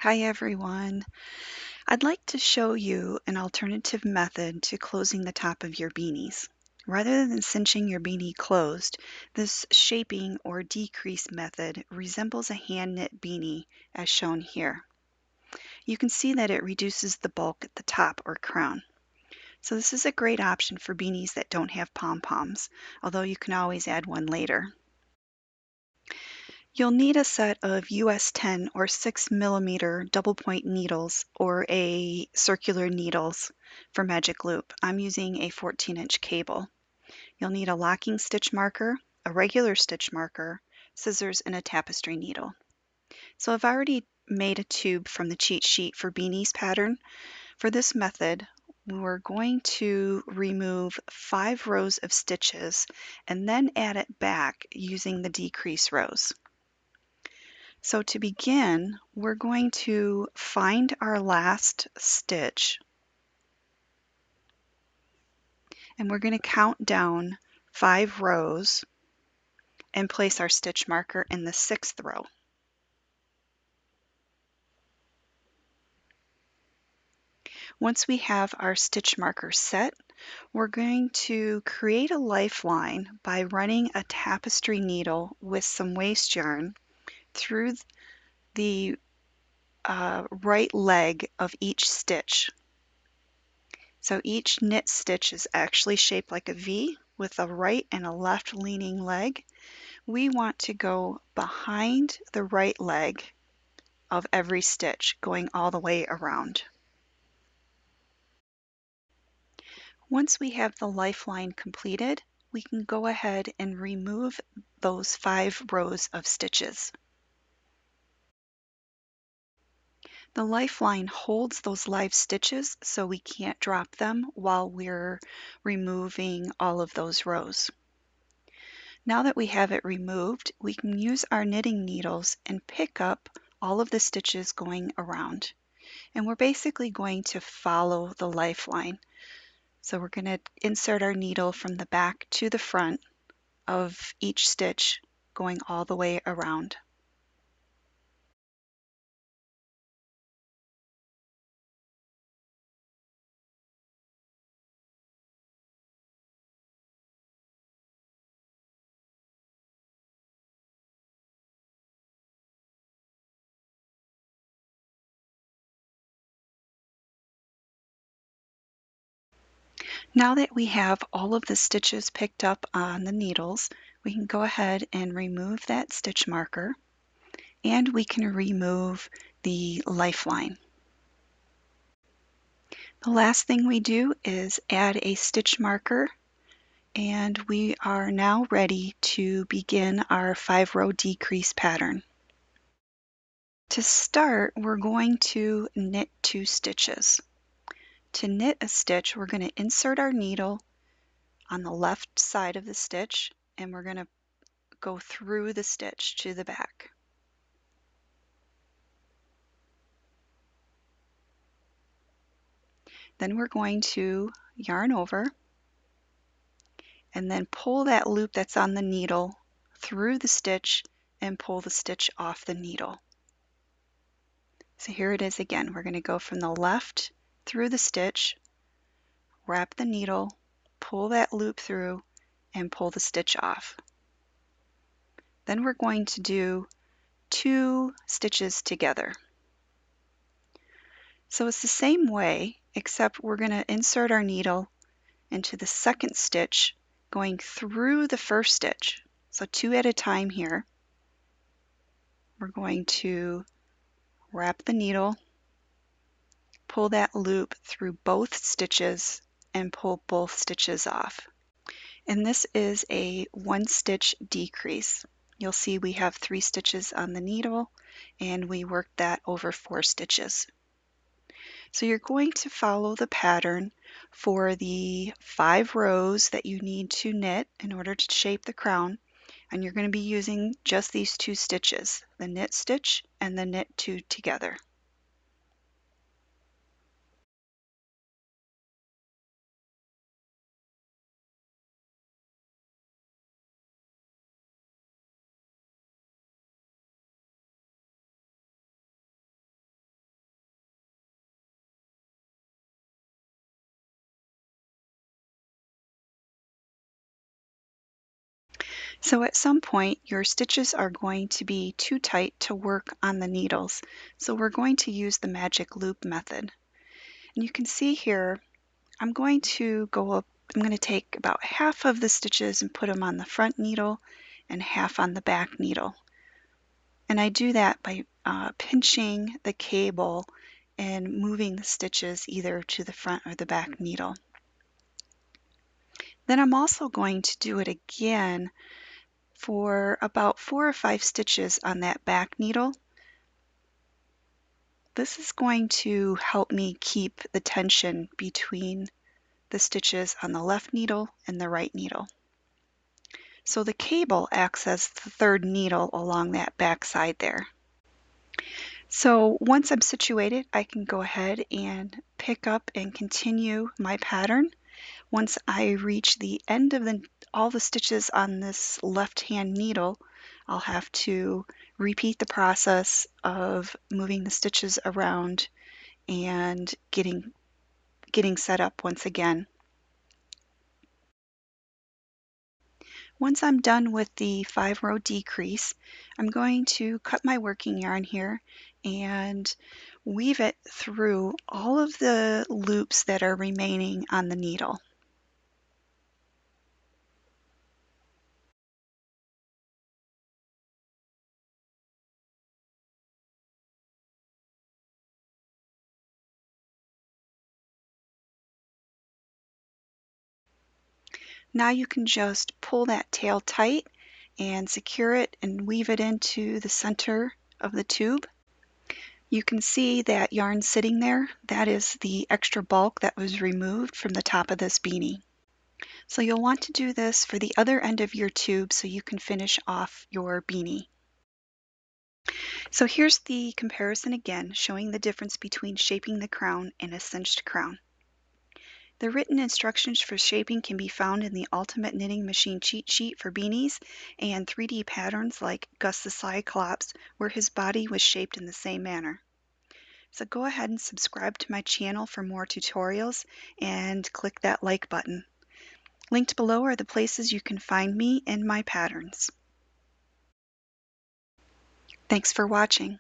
Hi everyone. I'd like to show you an alternative method to closing the top of your beanies. Rather than cinching your beanie closed, this shaping or decrease method resembles a hand knit beanie as shown here. You can see that it reduces the bulk at the top or crown. So this is a great option for beanies that don't have pom-poms, although you can always add one later. You'll need a set of US 10 or 6mm double point needles or a circular needles for magic loop. I'm using a 14-inch cable. You'll need a locking stitch marker, a regular stitch marker, scissors, and a tapestry needle. So I've already made a tube from the cheat sheet for beanies pattern. For this method, we're going to remove 5 rows of stitches and then add it back using the decrease rows. So to begin, we're going to find our last stitch and we're going to count down 5 rows and place our stitch marker in the 6th row. Once we have our stitch marker set, we're going to create a lifeline by running a tapestry needle with some waste yarn through the right leg of each stitch. So each knit stitch is actually shaped like a V with a right and a left leaning leg. We want to go behind the right leg of every stitch, going all the way around. Once we have the lifeline completed, we can go ahead and remove those 5 rows of stitches. The lifeline holds those live stitches so we can't drop them while we're removing all of those rows. Now that we have it removed, we can use our knitting needles and pick up all of the stitches going around. And we're basically going to follow the lifeline. So we're going to insert our needle from the back to the front of each stitch, going all the way around. Now that we have all of the stitches picked up on the needles, we can go ahead and remove that stitch marker, and we can remove the lifeline. The last thing we do is add a stitch marker, and we are now ready to begin our 5-row decrease pattern. To start, we're going to knit 2 stitches. To knit a stitch, we're going to insert our needle on the left side of the stitch, and we're going to go through the stitch to the back. Then we're going to yarn over and then pull that loop that's on the needle through the stitch and pull the stitch off the needle. So here it is again. We're going to go from the left through the stitch, wrap the needle, pull that loop through, and pull the stitch off. Then we're going to do 2 stitches together. So it's the same way, except we're going to insert our needle into the second stitch, going through the first stitch. So 2 at a time here. We're going to wrap the needle, pull that loop through both stitches, and pull both stitches off. And this is a 1-stitch decrease. You'll see we have 3 stitches on the needle, and we worked that over 4 stitches. So you're going to follow the pattern for the 5 rows that you need to knit in order to shape the crown, and you're going to be using just these 2 stitches, the knit stitch and the knit 2 together. So at some point, your stitches are going to be too tight to work on the needles. So we're going to use the magic loop method. And you can see here, I'm going to take about half of the stitches and put them on the front needle and half on the back needle. And I do that by pinching the cable and moving the stitches either to the front or the back needle. Then I'm also going to do it again for about 4 or 5 stitches on that back needle. This is going to help me keep the tension between the stitches on the left needle and the right needle. So the cable acts as the third needle along that back side there. So once I'm situated, I can go ahead and pick up and continue my pattern. Once I reach the end of all the stitches on this left hand needle, I'll have to repeat the process of moving the stitches around and getting set up once again. Once I'm done with the 5-row decrease, I'm going to cut my working yarn here and weave it through all of the loops that are remaining on the needle. Now you can just pull that tail tight and secure it and weave it into the center of the tube. You can see that yarn sitting there. That is the extra bulk that was removed from the top of this beanie. So you'll want to do this for the other end of your tube so you can finish off your beanie. So here's the comparison again, showing the difference between shaping the crown and a cinched crown. The written instructions for shaping can be found in the Ultimate Knitting Machine cheat sheet for beanies and 3D patterns like Gus the Cyclops, where his body was shaped in the same manner. So go ahead and subscribe to my channel for more tutorials and click that like button. Linked below are the places you can find me and my patterns. Thanks for watching.